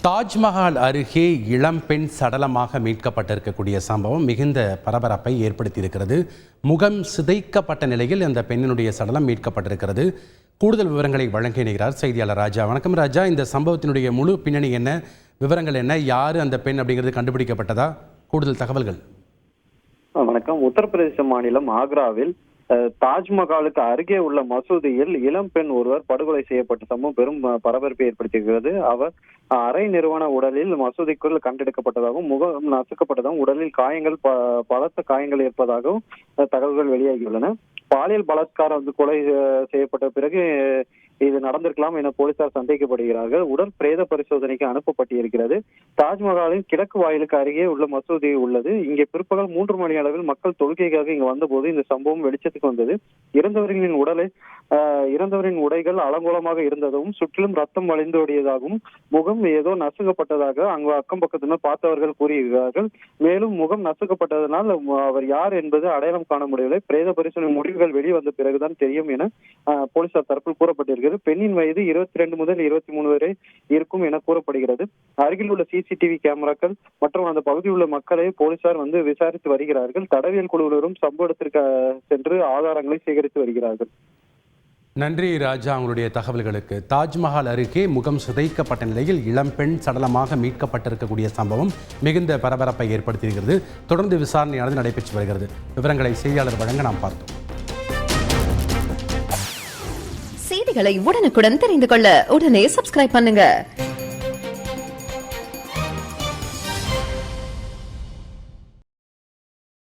தாஜ்மஹால் அருகே இளம்பெண் சடலமாக மீட்கப்பட்டிருக்கக்கூடிய சம்பவம் மிகுந்த பரபரப்பை ஏற்படுத்தியிருக்கிறது. முகம் சிதைக்கப்பட்ட நிலையில் அந்த பெண்ணினுடைய சடலம் மீட்கப்பட்டிருக்கிறது. கூடுதல் விவரங்களை வழங்கினார் செய்தியாளர் ராஜா. வணக்கம் ராஜா, இந்த சம்பவத்தினுடைய முழு பின்னணி என்ன, விவரங்கள் என்ன, யாரு அந்த பெண் அப்படிங்கிறது கண்டுபிடிக்கப்பட்டதா, கூடுதல் தகவல்கள்? வணக்கம். உத்தரப்பிரதேச மாநிலம் ஆக்ராவில் தாஜ்மஹாலுக்கு அருகே உள்ள மசூதியில் இளம் பெண் ஒருவர் படுகொலை செய்யப்பட்ட சம்பவம் பெரும் பரபரப்பை ஏற்படுத்தியிருக்கிறது. அவர் அரை நிறுவன உடலில் மசூதிக்குள் கண்டெடுக்கப்பட்டதாகவும் முகம் நசுக்கப்பட்டதாகவும் உடலில் காயங்கள் பலத்த காயங்கள் இருப்பதாகவும் தகவல்கள் வெளியாகியுள்ளன. பாலியல் பலாத்காரம் கொலை செய்யப்பட்ட பிறகு இது நடந்திருக்கலாம் என போலீசார் சந்தேகப்படுகிறார்கள். உடல் பிரேத பரிசோதனைக்கு அனுப்பப்பட்டிருக்கிறது. தாஜ்மஹாலின் கிழக்கு வாயிலுக்கு அருகே உள்ள மசூதி உள்ளது. இங்கே பிற்பகல் 3 மணி அளவில் மக்கள் தொழுகைக்காக இங்கு வந்தபோது இந்த சம்பவம் வெளிச்சத்துக்கு வந்தது. இறந்தவரின் உடைகள் அலங்கோலமாக இருந்ததாகவும் சுற்றிலும் ரத்தம் வழிந்தோடியதாகவும் முகம் ஏதோ நசுக்கப்பட்டதாக அங்கு அக்கம் பக்கத்தினர் பார்த்தவர்கள் கூறுகிறார்கள். மேலும் முகம் நசுக்கப்பட்டதனால் அவர் யார் என்பது அடையாளம் காண முடியவில்லை. பிரேத பரிசோதனை முடிவுகள் வெளிவந்த பிறகுதான் தெரியும் என போலீசார் தரப்பில் கூறப்பட்டிருக்கிறது. பெண்ணின் வயது 22 முதல் 23 வரை இருக்கும் என கூறப்படுகிறது. அருகில் உள்ள சிசிடிவி கேமராக்கள் மற்றும் அந்த பகுதியில் உள்ள மக்களை போலீசார் விசாரித்து வருகிறார்கள். தடவியல் குழுவினரும் சம்பவ இடத்திற்கு சென்று ஆதாரங்களை சேகரித்து வருகிறார்கள். நன்றி ராஜா, உங்களுடைய தகவல்களுக்கு. தாஜ்மஹால் அருகே முகம் சிதைக்கப்பட்ட நிலையில் இளம்பெண் சடலமாக மீட்கப்பட்டிருக்கக்கூடிய சம்பவம் மிகுந்த பரபரப்பை ஏற்படுத்தியிருக்கிறது. தொடர்ந்து விசாரணையானது நடைபெற்று வருகிறது. விவரங்களை செய்தியாளர் வழங்க நாம் பார்த்தோம். செய்திகளை உடனுக்குடன் தெரிந்து கொள்ள உடனே சப்ஸ்கிரைப் பண்ணுங்க.